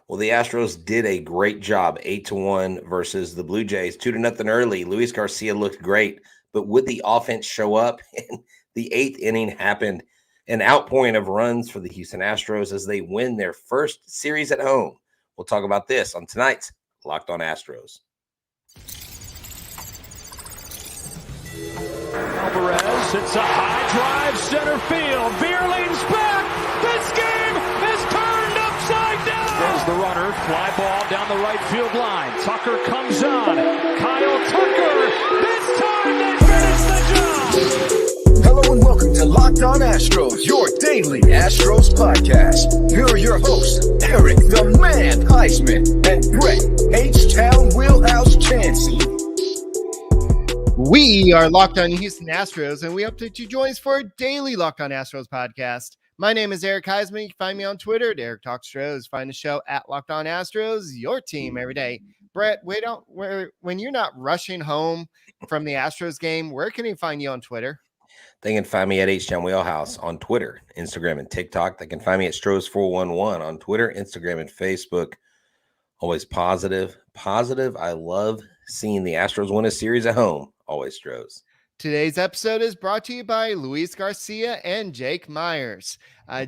Well, the Astros did a great job, 8-1 versus the Blue Jays, 2-0 early. Luis Garcia looked great, but would the offense show up? And the eighth inning happened, an outpouring of runs for the Houston Astros as they win their first series at home. We'll talk about this on tonight's Locked On Astros. Alvarez hits a high drive center field. Veerling's back. This game is turned upside down. There's the runner. Fly ball down the right field line. Tucker comes on. Kyle Tucker. This time they finish the job. Hello and welcome to Locked On Astros, your daily Astros podcast. Here are your hosts, Eric the Man Huysman and Brett H-Town Wheelhouse Chancey. We are Locked On Houston Astros, and we hope that you join us for a daily Locked On Astros podcast. My name is Eric Huysman. You can find me on Twitter at Eric Talks Astros. Find the show at Locked On Astros, your team every day. Brett, when you're not rushing home from the Astros game, where can you find you on Twitter? They can find me at H-Town Wheelhouse on Twitter, Instagram, and TikTok. They can find me at Stros411 on Twitter, Instagram, and Facebook. Always positive. I love seeing the Astros win a series at home. Always Stros. Today's episode is brought to you by Luis Garcia and Jake Myers.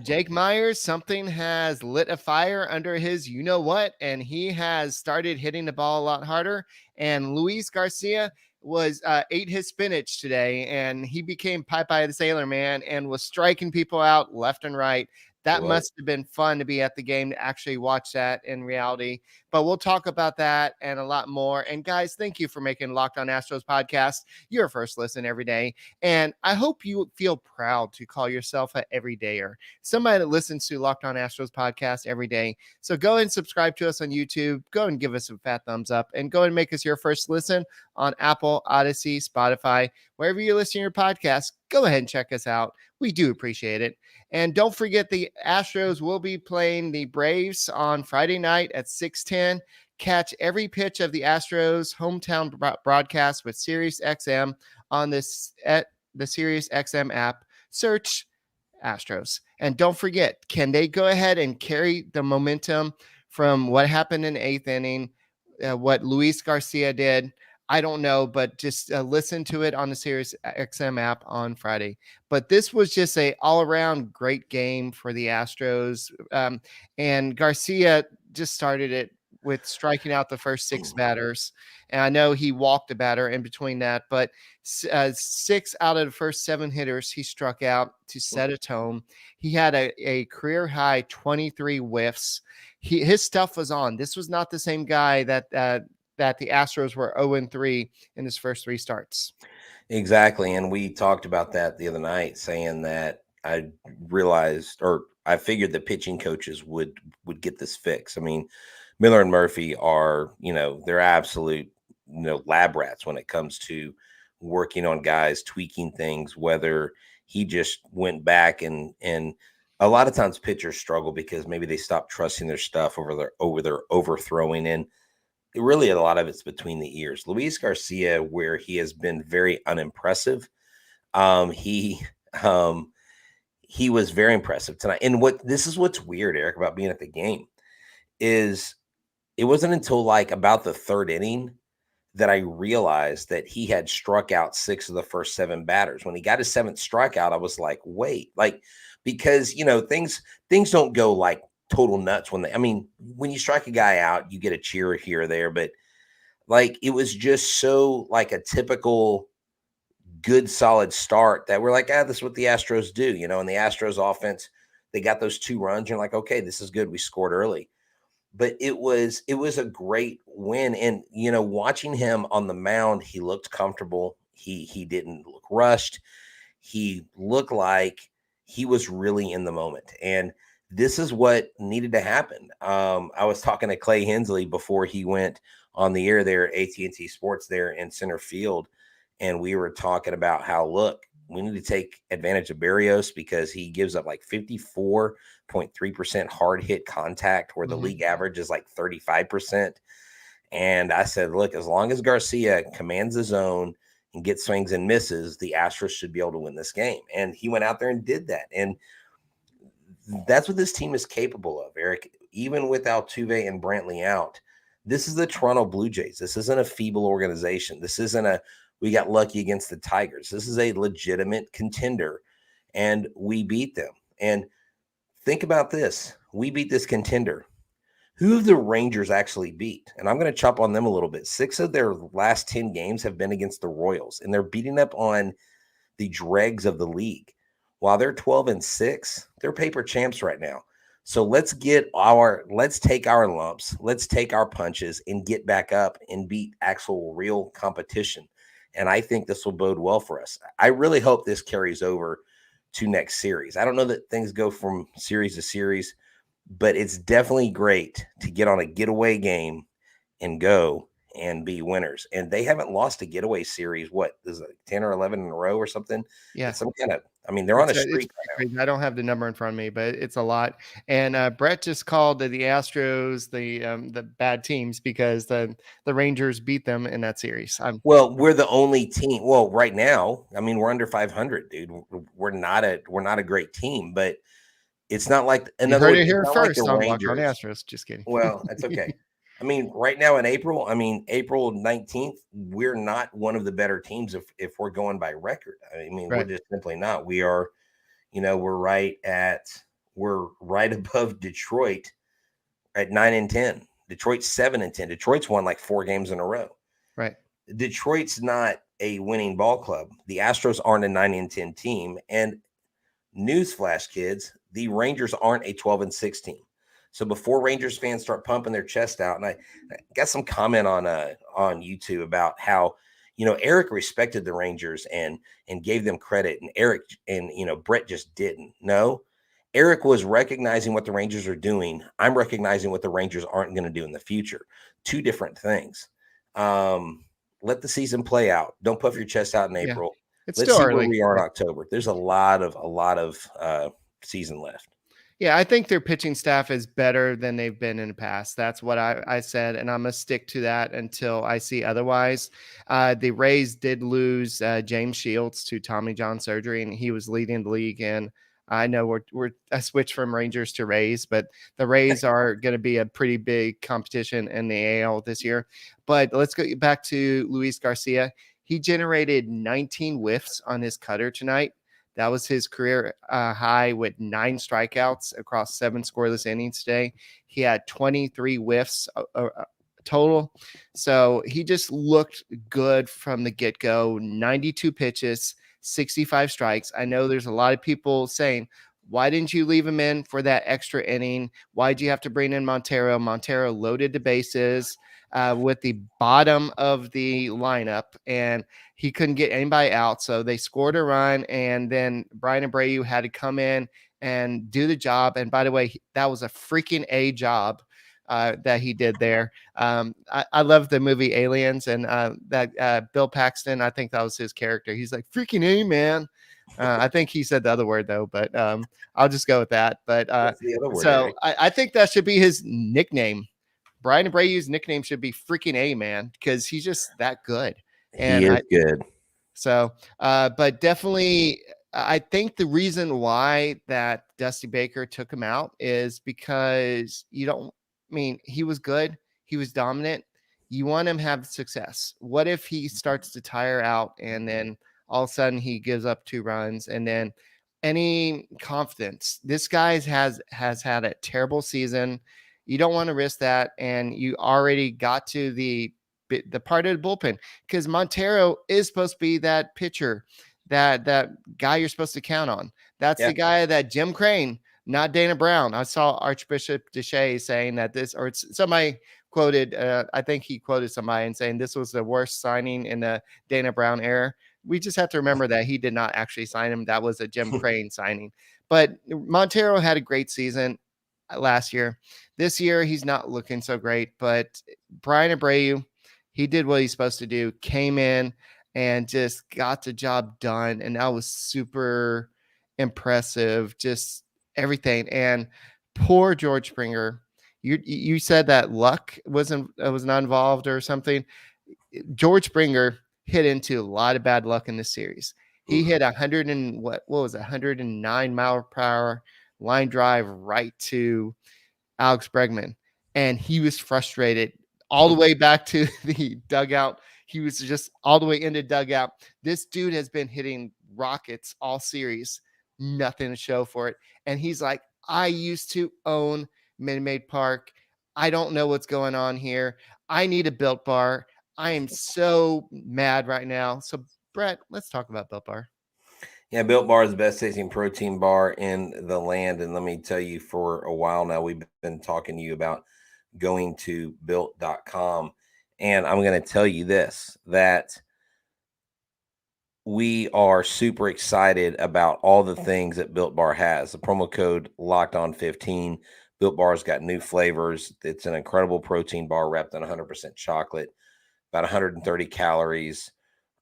Jake Myers, something has lit a fire under his you-know-what, and he has started hitting the ball a lot harder. And Luis Garcia ate his spinach today, and he became Popeye the Sailor Man and was striking people out left and right. That must have been fun to be at the game to actually watch that in reality. But we'll talk about that and a lot more. And guys, thank you for making Locked On Astros podcast your first listen every day. And I hope you feel proud to call yourself an everydayer, somebody that listens to Locked On Astros podcast every day. So go and subscribe to us on YouTube. Go and give us a fat thumbs up, and go and make us your first listen on Apple, Odyssey, Spotify, wherever you're listening to your podcast. Go ahead and check us out. We do appreciate it. And don't forget, the Astros will be playing the Braves on Friday night at 6:10. Catch every pitch of the Astros hometown broadcast with SiriusXM on the SiriusXM app. Search Astros. And don't forget, can they go ahead and carry the momentum from what happened in the eighth inning, what Luis Garcia did? I don't know, but just listen to it on the SiriusXM app on Friday. But this was just a all-around great game for the Astros. And Garcia just started it with striking out the first six batters. And I know he walked a batter in between that, but 6 out of the first 7 hitters he struck out to set a tone. He had a career-high 23 whiffs. His stuff was on. This was not the same guy that the Astros were 0-3 in his first 3 starts. Exactly. And we talked about that the other night, saying that I realized, or I figured the pitching coaches would get this fix. I mean, Miller and Murphy are, they're absolute, lab rats when it comes to working on guys, tweaking things, whether he just went back and a lot of times pitchers struggle because maybe they stop trusting their stuff over their overthrowing, and really a lot of it's between the ears. Luis Garcia, where he has been very unimpressive, he was very impressive tonight. And this is what's weird, Eric, about being at the game, is it wasn't until like about the third inning that I realized that he had struck out 6 of the first 7 batters. When he got his 7th strikeout, I was like, wait, because things don't go like total nuts when you strike a guy out, you get a cheer here or there, but it was just so like a typical good solid start that we're like, this is what the Astros do, and the Astros offense, they got those 2 runs. You're like, okay, this is good. We scored early, but it was a great win. And, watching him on the mound, he looked comfortable. He didn't look rushed. He looked like he was really in the moment. And this is what needed to happen. I was talking to Clay Hensley before he went on the air there at AT&T Sports there in center field, and we were talking about how, look, we need to take advantage of Berrios because he gives up like 54.3% hard hit contact, where the league average is like 35%. And I said, look, as long as Garcia commands the zone and gets swings and misses, the Astros should be able to win this game. And he went out there and did that. And That's what this team is capable of, Eric. Even with Altuve and Brantley out, this is the Toronto Blue Jays. This isn't a feeble organization. This isn't we got lucky against the Tigers. This is a legitimate contender, and we beat them. And think about this. We beat this contender. Who have the Rangers actually beat? And I'm going to chop on them a little bit. 6 of their last 10 games have been against the Royals, and they're beating up on the dregs of the league. While they're 12-6, they're paper champs right now. So let's take our lumps, let's take our punches and get back up and beat actual real competition. And I think this will bode well for us. I really hope this carries over to next series. I don't know that things go from series to series, but it's definitely great to get on a getaway game and go and be winners. And they haven't lost a getaway series. What is it, 10 or 11 in a row or something? Yeah. Some kind of, they're on a streak. I don't have the number in front of me, but it's a lot. And Brett just called the Astros the bad teams because the Rangers beat them in that series. Well, we're the only team. Well, right now, we're under 500, dude. We're not a great team, but it's not like another. You heard it here first on Astros. Just kidding. Well, that's okay. Right now in April, April 19th, we're not one of the better teams if we're going by record. Right. We're just simply not. We are, we're right above Detroit at 9-10. Detroit's 7-10. Detroit's won like 4 games in a row. Right. Detroit's not a winning ball club. The Astros aren't a 9-10 team. And newsflash, kids, the Rangers aren't a 12-6 team. So before Rangers fans start pumping their chest out, and I got some comment on YouTube about how, Eric respected the Rangers and gave them credit, and Eric and Brett just didn't. No, Eric was recognizing what the Rangers are doing. I'm recognizing what the Rangers aren't going to do in the future. 2 different things. Let the season play out. Don't puff your chest out in April. It's Let's still see early. where we are in October. There's a lot of season left. Yeah, I think their pitching staff is better than they've been in the past. That's what I said, and I'm going to stick to that until I see otherwise. The Rays did lose James Shields to Tommy John surgery, and he was leading the league. And I know we're a switch from Rangers to Rays, but the Rays are going to be a pretty big competition in the AL this year. But let's go back to Luis Garcia. He generated 19 whiffs on his cutter tonight. That was his career high with 9 strikeouts across 7 scoreless innings today. He had 23 whiffs total. So he just looked good from the get-go. 92 pitches, 65 strikes. I know there's a lot of people saying, why didn't you leave him in for that extra inning? Why'd you have to bring in Montero? Montero loaded the bases with the bottom of the lineup, and he couldn't get anybody out. So they scored a run, and then Pena Abreu had to come in and do the job. And by the way, that was a freaking A job that he did there. I love the movie Aliens, and that Bill Paxton, I think that was his character. He's like, freaking A, man. I think he said the other word though, but I'll just go with that. But word, I think that should be his nickname. Pena Abreu's nickname should be freaking A, man, because he's just that good. And he is good. So, but definitely, I think the reason why that Dusty Baker took him out is because he was good. He was dominant. You want him to have success. What if he starts to tire out and then all of a sudden he gives up 2 runs and then any confidence? This guy has had a terrible season. You don't want to risk that. And you already got to the part of the bullpen because Montero is supposed to be that pitcher, that guy you're supposed to count on. That's the guy that Jim Crane, not Dana Brown. I saw Archbishop Deshay saying that somebody quoted, I think he quoted somebody and saying this was the worst signing in the Dana Brown era. We just have to remember that he did not actually sign him. That was a Jim Crane signing. But Montero had a great season last year. This year, he's not looking so great. But Pena Abreu, he did what he's supposed to do, came in and just got the job done. And that was super impressive, just everything. And poor George Springer. You said that luck was not involved or something. George Springer hit into a lot of bad luck in this series. He hit 109 mile per hour line drive right to Alex Bregman. And he was frustrated all the way back to the dugout. He was just all the way into dugout. This dude has been hitting rockets all series, nothing to show for it. And he's like, I used to own Minute Maid Park. I don't know what's going on here. I need a Built Bar. I am so mad right now. So, Brett, let's talk about Built Bar. Yeah, Built Bar is the best tasting protein bar in the land. And let me tell you, for a while now, we've been talking to you about going to built.com. And I'm going to tell you this, that we are super excited about all the things that Built Bar has. The promo code Locked On 15. Built Bar's got new flavors. It's an incredible protein bar wrapped in 100% chocolate, about 130 calories,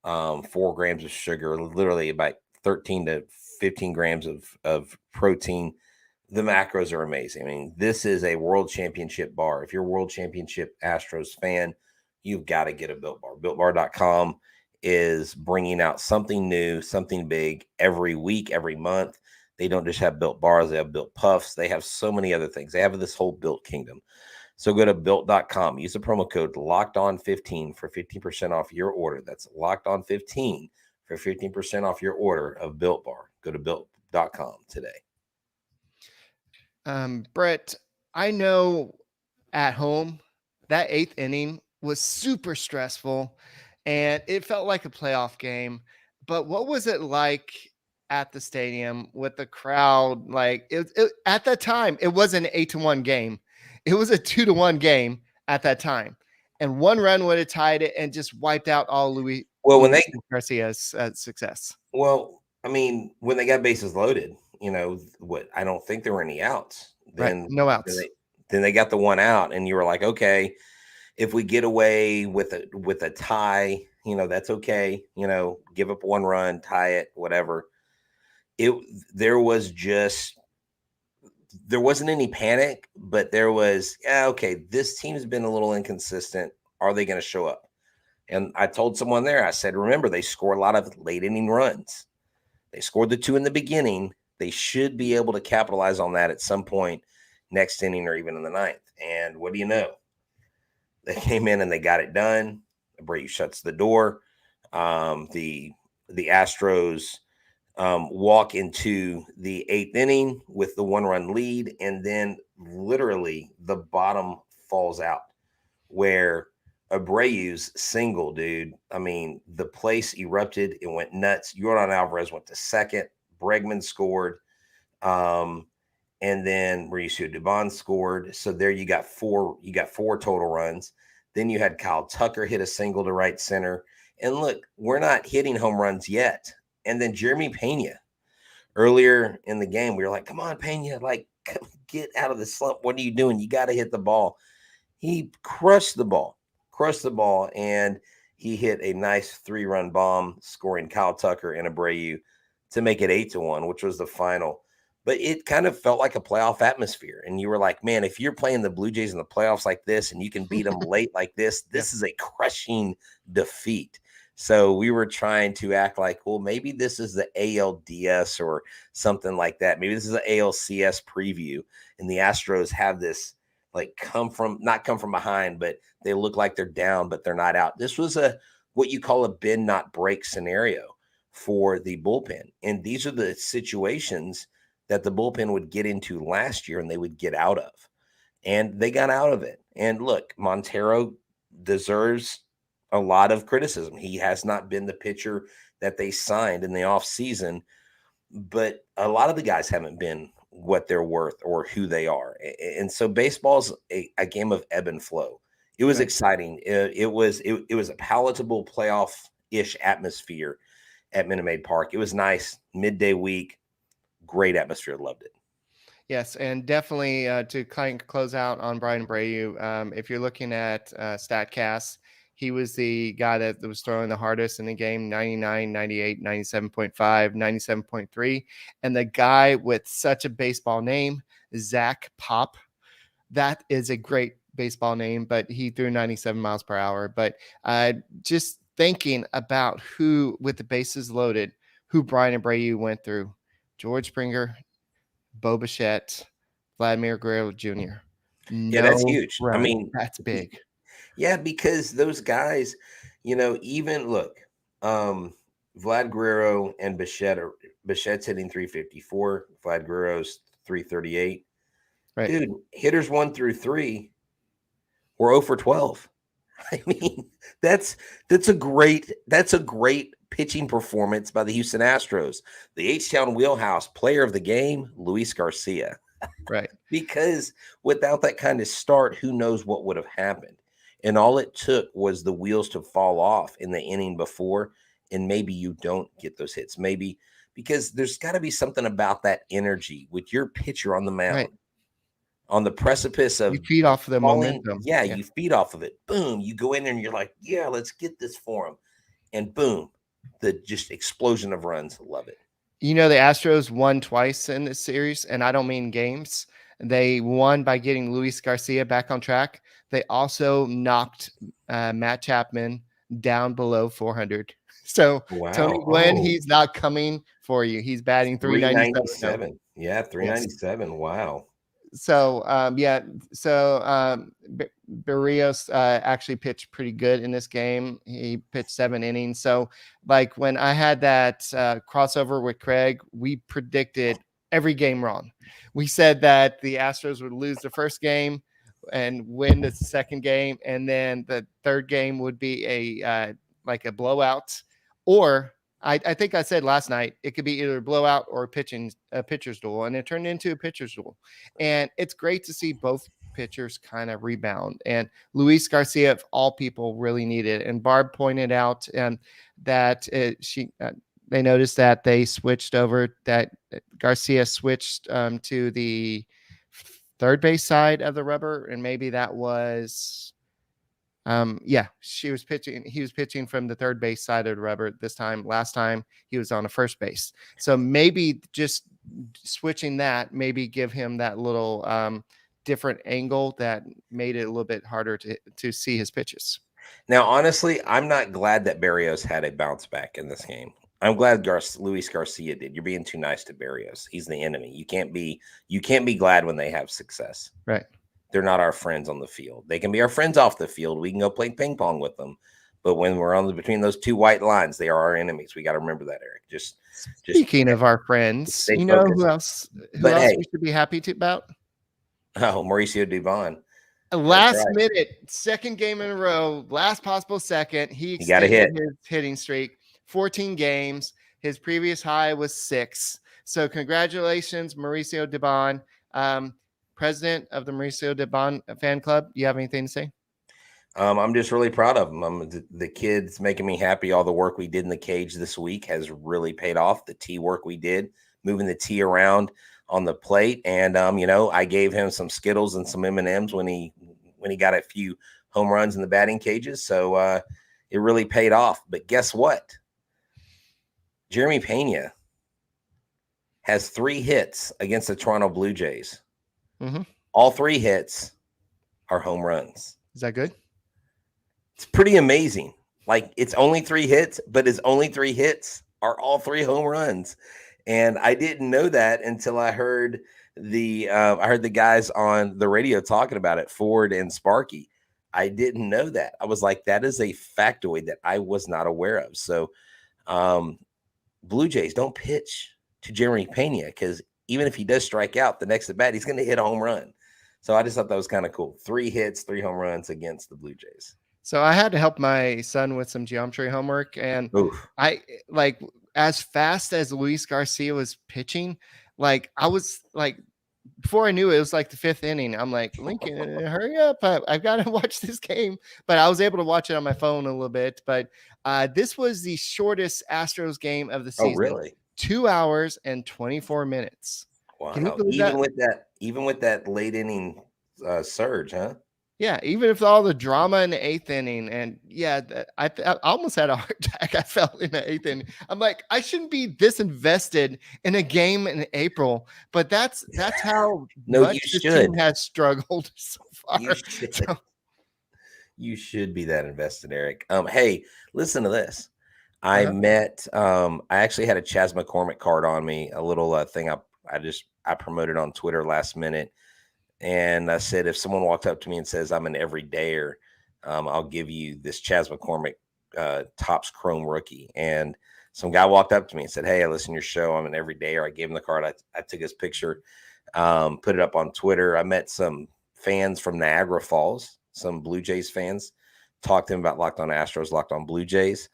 4 grams of sugar, literally about 13 to 15 grams of protein. The macros are amazing. I mean, this is a world championship bar. If you're a world championship Astros fan, you've got to get a Built Bar. BuiltBar.com is bringing out something new, something big every week, every month. They don't just have Built Bars. They have Built Puffs. They have so many other things. They have this whole Built kingdom. So go to built.com. Use the promo code LOCKEDON15 for 15% off your order. That's LOCKEDON15 for 15% off your order of Built Bar. Go to built.com today. Brett, I know at home that 8th inning was super stressful and it felt like a playoff game. But what was it like at the stadium with the crowd? Like at that time, it wasn't an 8-1 game. It was a 2-1 game at that time. And 1 run would have tied it and just wiped out all Luis Garcia's success. Well, I mean, when they got bases loaded, I don't think there were any outs. Then right. No outs. Then they got the 1 out, and you were like, okay, if we get away with a tie, that's okay. Give up 1 run, tie it, whatever. There wasn't any panic, but there was, okay, this team's been a little inconsistent. Are they going to show up? And I told someone there, I said, remember, they score a lot of late inning runs. They scored the 2 in the beginning. They should be able to capitalize on that at some point next inning or even in the 9th. And what do you know? They came in and they got it done. Abreu shuts the door. The Astros walk into the 8th inning with the 1-run lead, and then literally the bottom falls out where Abreu's single, dude. I mean, the place erupted. It went nuts. Yordan Alvarez went to second. Bregman scored. And then Pena and Dubon scored. So there you got 4 total runs. Then you had Kyle Tucker hit a single to right center. And look, we're not hitting home runs yet. And then Jeremy Pena, earlier in the game, we were like, come on, Pena, get out of the slump. What are you doing? You got to hit the ball. He crushed the ball, and he hit a nice 3-run bomb, scoring Kyle Tucker and Abreu to make it 8-1, which was the final. But it kind of felt like a playoff atmosphere. And you were like, man, if you're playing the Blue Jays in the playoffs like this and you can beat them late like this, this is a crushing defeat. So we were trying to act like, well, maybe this is the ALDS or something like that. Maybe this is an ALCS preview. And the Astros have this, not come from behind, but they look like they're down, but they're not out. This was what you call a bend, not break scenario for the bullpen. And these are the situations that the bullpen would get into last year and they would get out of. And they got out of it. And look, Montero deserves a lot of criticism. He has not been the pitcher that they signed in the offseason, but a lot of the guys haven't been what they're worth or who they are. And so baseball's a game of ebb and flow. It was exciting. It was a palatable playoff-ish atmosphere at Minute Maid Park. It was nice. Midday week. Great atmosphere. Loved it. Yes, and definitely to kind of close out on Bryan Abreu, if you're looking at StatCast, he was the guy that was throwing the hardest in the game, 99, 98, 97.5, 97.3. And the guy with such a baseball name, Zach Pop, that is a great baseball name, but he threw 97 miles per hour. But just thinking about who, with the bases loaded, who Bryan Abreu went through. George Springer, Bo Bichette, Vladimir Guerrero Jr. Yeah, that's No huge. I run. mean, That's big. yeah, because those guys, even look, Vlad Guerrero and Bichette's hitting 354, Vlad Guerrero's 338. Right. Dude, hitters 1 through 3 were 0 for 12. I mean, that's a great pitching performance by the Houston Astros. The H-Town Wheelhouse player of the game, Luis Garcia. Right. Because without that kind of start, who knows what would have happened? And all it took was the wheels to fall off in the inning before, and maybe you don't get those hits. Maybe because there's got to be something about that energy with your pitcher on the mound. Right. On the precipice of You feed off of the falling, momentum. yeah, you feed off of it. Boom, you go in there and you're like, yeah, let's get this for him. And boom, the just explosion of runs. Love it. The Astros won twice in this series, and I don't mean games. They won by getting Luis Garcia back on track. They also knocked Matt Chapman down below 400. So wow. Tony Gwynn, he's not coming for you. He's batting 397. Yeah, 397. Yes. Wow. So, Berrios actually pitched pretty good in this game. He pitched 7 innings. So, like when I had that crossover with Craig, we predicted every game wrong. We said that the Astros would lose the first game and win the second game, and then the third game would be a blowout, or I think I said last night it could be either a blowout or a pitcher's duel, and it turned into a pitcher's duel. And it's great to see both pitchers kind of rebound. And Luis Garcia, of all people, really needed it. And Barb pointed out that they noticed that they switched over, that Garcia switched to the third base side of the rubber, and maybe that was. He was pitching from the third base side of the rubber this time. Last time he was on a first base. So maybe just switching that, maybe give him that little different angle that made it a little bit harder to see his pitches. Now, honestly, I'm not glad that Berrios had a bounce back in this game. I'm glad Luis Garcia did. You're being too nice to Berrios. He's the enemy. You can't be glad when they have success. Right. They're not our friends on the field. They can be our friends off the field. We can go play ping pong with them. But when we're between those two white lines, they are our enemies. We got to remember that, Eric. Just speaking of our friends, you know who else we should be happy about? Oh, Mauricio Dubon. Last minute, second game in a row, last possible second. He extended his hitting streak, 14 games. His previous high was 6. So congratulations, Mauricio Dubon. President of the Mauricio Dubon fan club. You have anything to say? I'm just really proud of him. The kid's making me happy. All the work we did in the cage this week has really paid off. The tee work we did, moving the tee around on the plate. And, I gave him some Skittles and some M&Ms when he got a few home runs in the batting cages. So it really paid off. But guess what? Jeremy Pena has 3 hits against the Toronto Blue Jays. Mm-hmm. All 3 hits are home runs. Is that good? It's pretty amazing. Like, it's only 3 hits, but his only 3 hits are all 3 home runs. And I didn't know that until I heard the guys on the radio talking about it, Ford and Sparky. I didn't know that. I was like, that is a factoid that I was not aware of. So, Blue Jays, don't pitch to Jeremy Pena, because even if he does strike out the next at bat, he's going to hit a home run. So I just thought that was kind of cool. 3 hits, 3 home runs against the Blue Jays. So I had to help my son with some geometry homework. And I as fast as Luis Garcia was pitching, I was before I knew it was like the 5th inning. I'm like, Lincoln, hurry up. I've got to watch this game. But I was able to watch it on my phone a little bit. But this was the shortest Astros game of the season. Oh, really? 2 hours and 24 minutes. Wow. Even with that late inning surge, huh? Yeah, even if all the drama in the 8th inning, and I almost had a heart attack. I felt in the 8th inning. I'm like, I shouldn't be this invested in a game in April, but that's how much the team has struggled so far. You should be that invested, Eric. Hey, listen to this. I actually had a Chas McCormick card on me, a little thing I I promoted on Twitter last minute. And I said, if someone walked up to me and says I'm an everydayer, I'll give you this Chas McCormick Topps Chrome rookie. And some guy walked up to me and said, hey, I listen to your show. I'm an everydayer. I gave him the card. I took his picture, put it up on Twitter. I met some fans from Niagara Falls, some Blue Jays fans, talked to them about Locked On Astros, Locked On Blue Jays.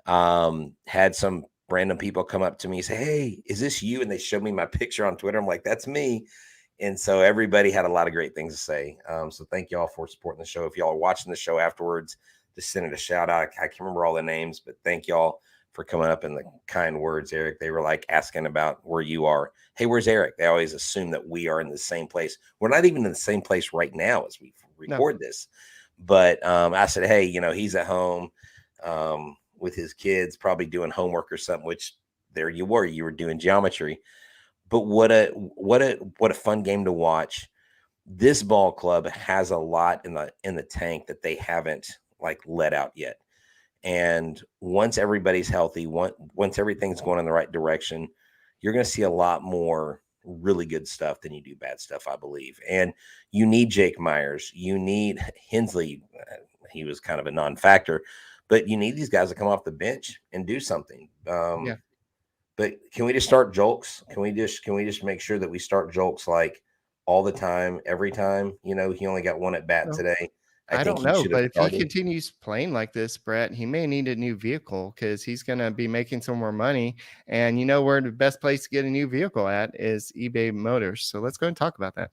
Had some random people come up to me and say, hey, is this you? And they showed me my picture on Twitter. I'm like, that's me. And so everybody had a lot of great things to say. So thank y'all for supporting the show. If y'all are watching the show afterwards, just send it a shout out. I can't remember all the names, but thank y'all for coming up and the kind words, Eric. They were like asking about where you are. Hey, where's Eric? They always assume that we are in the same place. We're not even in the same place right now as we record this. But I said, hey, he's at home with his kids, probably doing homework or something, which there you were doing geometry. But what a fun game to watch. This ball club has a lot in the tank that they haven't let out yet. And once everybody's healthy, once everything's going in the right direction, you're going to see a lot more really good stuff than you do bad stuff, I believe. And you need Jake Myers. You need Hensley. He was kind of a non-factor, but you need these guys to come off the bench and do something. But can we just start Jolks? Can we just make sure that we start Jolks all the time, every time? He only got one at bat today. I don't know, but if he continues playing like this, Brett, he may need a new vehicle because he's going to be making some more money. And where the best place to get a new vehicle at is eBay Motors. So let's go and talk about that.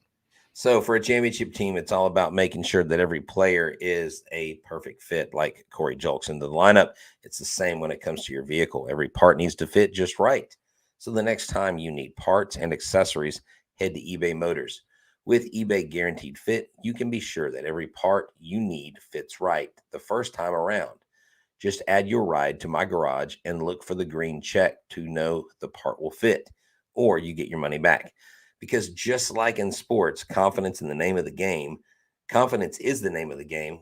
So for a championship team, it's all about making sure that every player is a perfect fit, like Corey Julks into the lineup. It's the same when it comes to your vehicle. Every part needs to fit just right. So the next time you need parts and accessories, head to eBay Motors. With eBay Guaranteed Fit, you can be sure that every part you need fits right the first time around. Just add your ride to my garage and look for the green check to know the part will fit, or you get your money back. Because just like in sports, confidence is the name of the game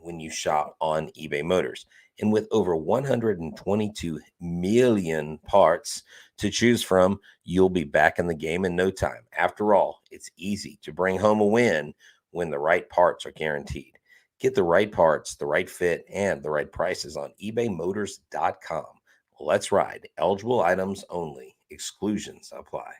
when you shop on eBay Motors. And with over 122 million parts to choose from, you'll be back in the game in no time. After all, it's easy to bring home a win when the right parts are guaranteed. Get the right parts, the right fit, and the right prices on ebaymotors.com. Let's ride. Eligible items only. Exclusions apply.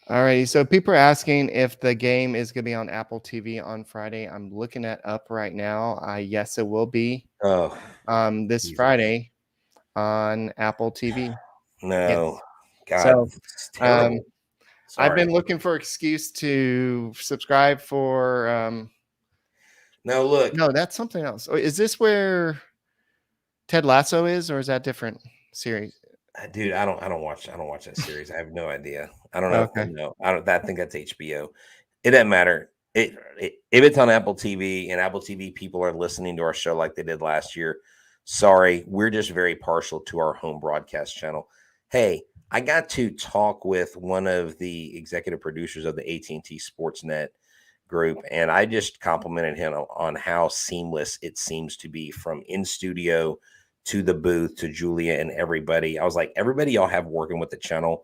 All right. So people are asking if the game is going to be on Apple TV on Friday. I'm looking that up right now. Yes, it will be. This Jesus. Friday on Apple TV. No. Yes. God. So, I've been looking for an excuse to subscribe for. No, that's something else. Is this where Ted Lasso is, or is that different series? Dude, I don't watch that series. I have no idea. I don't know. Okay. No, I think that's HBO. It doesn't matter. If it's on Apple TV and Apple TV people are listening to our show like they did last year, sorry, we're just very partial to our home broadcast channel. Hey, I got to talk with one of the executive producers of the AT&T Sportsnet group, and I just complimented him on how seamless it seems to be from in studio to the booth, to Julia and everybody. I was like, everybody y'all have working with the channel,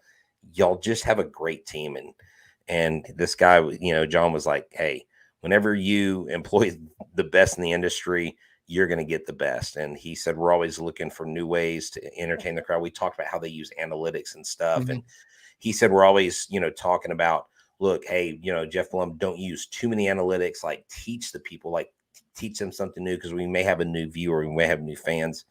y'all just have a great team. And this guy, John was like, hey, whenever you employ the best in the industry, you're going to get the best. And he said, we're always looking for new ways to entertain the crowd. We talked about how they use analytics and stuff. Mm-hmm. And he said, we're always, talking about, look, hey, Jeff Blum, don't use too many analytics, teach the people, teach them something new, because we may have a new viewer, we may have new fans.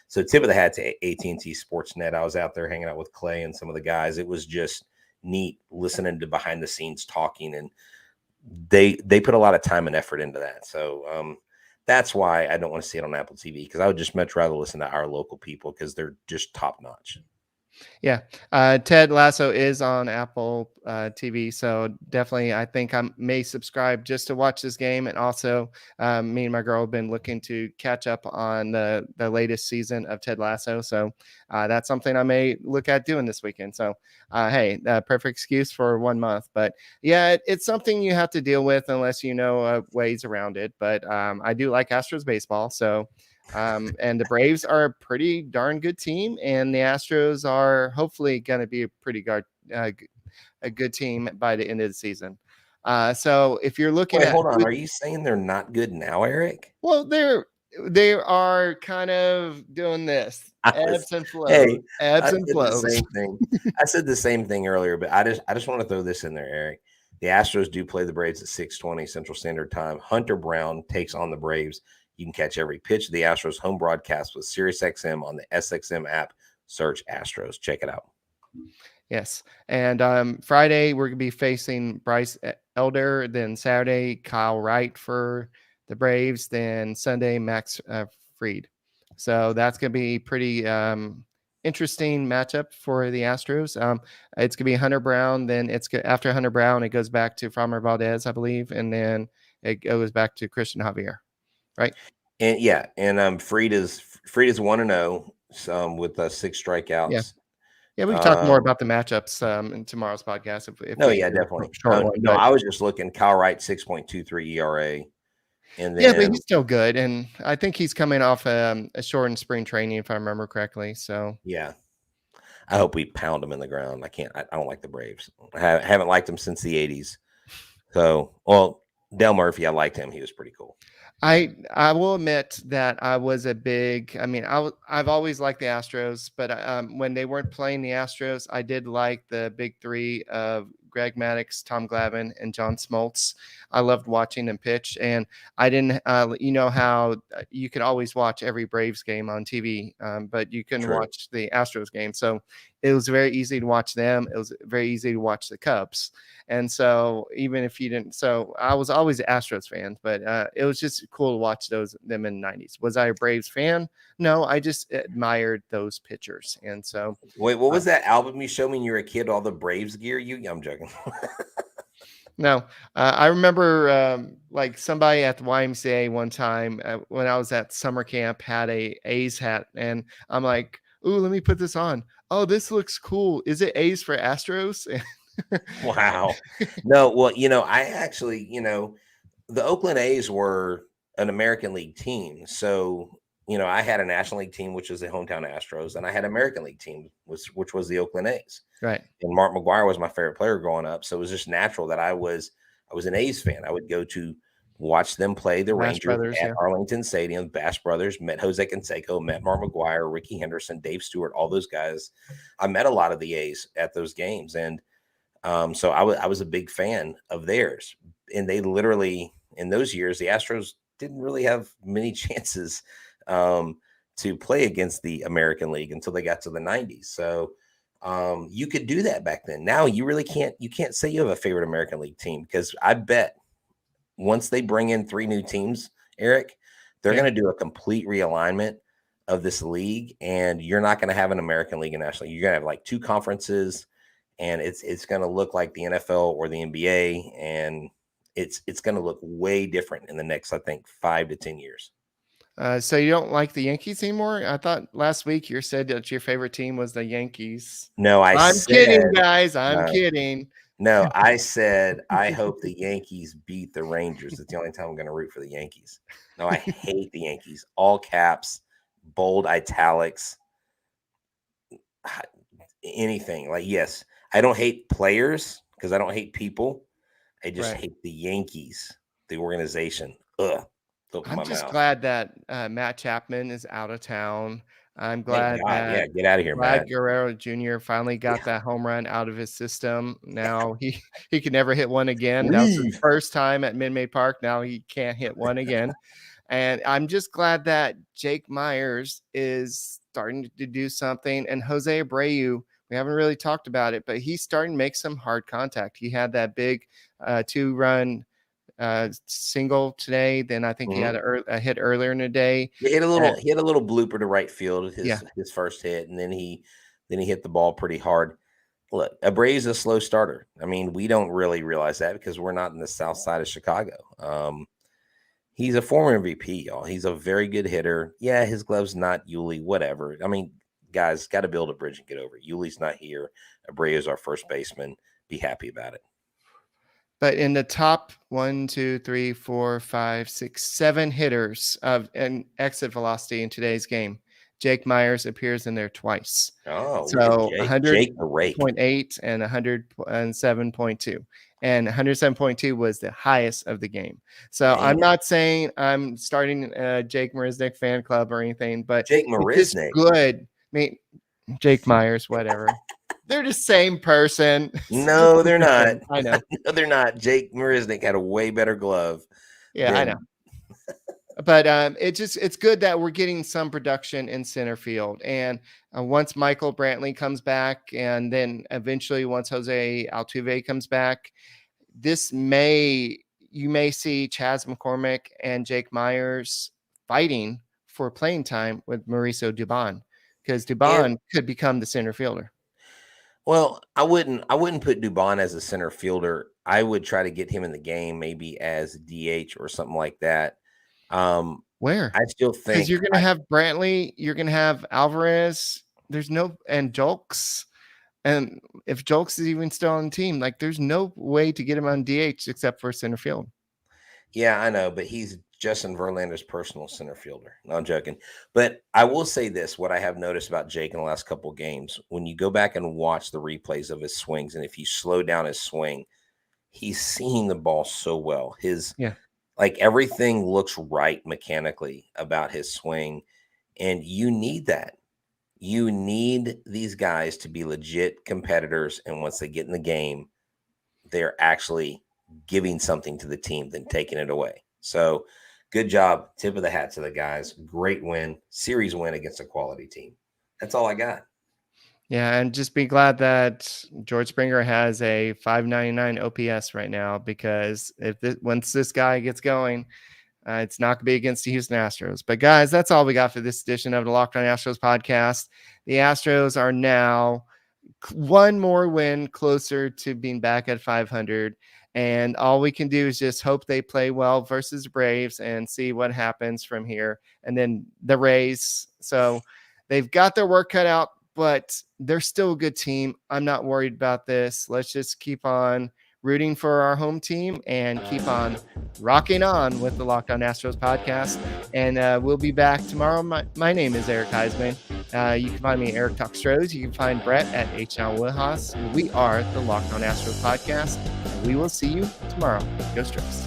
So tip of the hat to AT&T Sportsnet. I was out there hanging out with Clay and some of the guys. It was just neat listening to behind the scenes talking, and they put a lot of time and effort into that. So that's why I don't want to see it on Apple TV, because I would just much rather listen to our local people, because they're just top notch. Yeah. Ted Lasso is on Apple TV. So definitely, I think I may subscribe just to watch this game. And also, me and my girl have been looking to catch up on the latest season of Ted Lasso. So that's something I may look at doing this weekend. So, hey, perfect excuse for 1 month. But yeah, it's something you have to deal with unless you know ways around it. But I do like Astros baseball. So. And the Braves are a pretty darn good team, and the Astros are hopefully going to be a pretty a good team by the end of the season. So if you're looking Wait, at hold on. Are you saying they're not good now, Eric? well, they are kind of doing this ebbs and flows, Hey, ebbs I and said the flows. same thing. I said the same thing earlier, but I just want to throw this in there, Eric. The Astros do play the Braves at 6:20 Central Standard Time. Hunter Brown takes on the Braves. You can catch every pitch of the Astros home broadcast with SiriusXM on the SXM app. Search Astros. Check it out. Yes. And Friday, we're going to be facing Bryce Elder. Then Saturday, Kyle Wright for the Braves. Then Sunday, Max Fried. So that's going to be pretty interesting matchup for the Astros. It's going to be Hunter Brown. Then after Hunter Brown, it goes back to Framber Valdez, I believe. And then it goes back to Christian Javier. Right. And Fried is 1-0 with 6 strikeouts. Yeah, we can talk more about the matchups in tomorrow's podcast. Definitely. I was just looking. Kyle Wright 6.23 ERA, and then but he's still good, and I think he's coming off a shortened spring training, if I remember correctly. So yeah, I hope we pound him in the ground. I don't like the Braves. I haven't liked them since the '80s. So, Dale Murphy, I liked him. He was pretty cool. I will admit that I was a big. I mean, I've always liked the Astros, but when they weren't playing the Astros, I did like the big three of Greg Maddux, Tom Glavine, and John Smoltz. I loved watching them pitch, and I didn't. You know how you could always watch every Braves game on TV, but you couldn't watch the Astros game. So it was very easy to watch them. It was very easy to watch the Cubs. And so even if you didn't, so I was always an Astros fan, but it was just cool to watch them in the 90s. Was I a Braves fan? No, I just admired those pitchers. And so wait, what was that album you showed me when you were a kid? All the Braves gear? I'm joking. No, I remember like somebody at the YMCA one time when I was at summer camp had a A's hat, and I'm like, "Ooh, let me put this on. Oh, this looks cool. Is it A's for Astros?" Wow. No, well, I actually, the Oakland A's were an American League team. So, I had a National League team, which was the hometown Astros, and I had an American League team, which was the Oakland A's. Right. And Mark McGwire was my favorite player growing up. So it was just natural that I was an A's fan. I would go to watch them play the Bash Rangers Brothers, at Arlington Stadium. Bash Brothers, met Jose Canseco, met Mark McGwire, Ricky Henderson, Dave Stewart, all those guys. I met a lot of the A's at those games. And so I was a big fan of theirs. And they literally, in those years, the Astros didn't really have many chances to play against the American League until they got to the 90s. So you could do that back then. Now you really can't. You can't say you have a favorite American League team, because I bet once they bring in 3 new teams, Eric, they're going to do a complete realignment of this league, and you're not going to have an American League and National League. You're going to have like 2 conferences, and it's going to look like the NFL or the NBA, and it's going to look way different in the next, I think, 5 to 10 years. So you don't like the Yankees anymore? I thought last week you said that your favorite team was the Yankees. No, I'm kidding, guys. I'm kidding. No, I said I hope the Yankees beat the Rangers. It's the only time I'm going to root for the Yankees. No, I hate the Yankees. All caps, bold italics, anything. Like, yes, I don't hate players because I don't hate people. I just hate the Yankees, the organization. Ugh. I'm just glad that Matt Chapman is out of town. I'm glad that get out of here, Matt Guerrero Jr. finally got that home run out of his system. Now he could never hit one again. That was his first time at Minute Park. Now he can't hit one again. And I'm just glad that Jake Myers is starting to do something. And Jose Abreu, we haven't really talked about it, but he's starting to make some hard contact. He had that big 2-run single today. Then I think he had a hit earlier in the day. He had a little blooper to right field, his first hit, and then he hit the ball pretty hard. Look, Abreu is a slow starter. I mean, we don't really realize that because we're not in the south side of Chicago. He's a former MVP, y'all. He's a very good hitter. Yeah, his glove's not Yuli, whatever. I mean, guys, got to build a bridge and get over it. Yuli's not here. Abreu is our first baseman. Be happy about it. But in the top 1, 2, 3, 4, 5, 6, 7 hitters of an exit velocity in today's game, Jake Myers appears in there twice. Oh, So Jake the Rake. 100.8 and 107.2. And 107.2 was the highest of the game. So Damn. I'm not saying I'm starting a Jake Marisnick fan club or anything, but Jake it's Marisnick. good. I mean, Jake Myers, whatever. They're the same person. No, they're not. I know. No, they're not. Jake Marisnick had a way better glove. Yeah, I know. But it's good that we're getting some production in center field. And once Michael Brantley comes back, and then eventually once Jose Altuve comes back, you may see Chas McCormick and Jake Myers fighting for playing time with Mauricio Dubon, because Dubon could become the center fielder. Well, I wouldn't put Dubon as a center fielder. I would try to get him in the game, maybe as DH or something like that. Where? I still think, because you're going to have Brantley, you're going to have Alvarez. And Julks. And if Julks is even still on the team, like there's no way to get him on DH except for center field. Yeah, I know, but he's Justin Verlander's personal center fielder. No, I'm joking. But I will say this, what I have noticed about Jake in the last couple of games, when you go back and watch the replays of his swings, and if you slow down his swing, he's seeing the ball so well. Like everything looks right mechanically about his swing, and you need that. You need these guys to be legit competitors, and once they get in the game, they're actually giving something to the team than taking it away. So good job. Tip of the hat to the guys. Great win. Series win against a quality team. That's all I got. Yeah, and just be glad that George Springer has a 599 OPS right now, because once this guy gets going, it's not going to be against the Houston Astros. But guys, that's all we got for this edition of the Locked On Astros podcast. The Astros are now one more win closer to being back at 500. And all we can do is just hope they play well versus Braves and see what happens from here. And then the Rays. So they've got their work cut out, but they're still a good team. I'm not worried about this. Let's just keep on rooting for our home team and keep on rocking on with the Locked On Astros podcast. And we'll be back tomorrow. My name is Eric Huysman. You can find me at Eric Talk Stros. You can find Brett at H.L. Wilhaus. We are the Locked On Astros podcast. And we will see you tomorrow. Go Stros.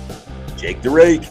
Jake the Rake.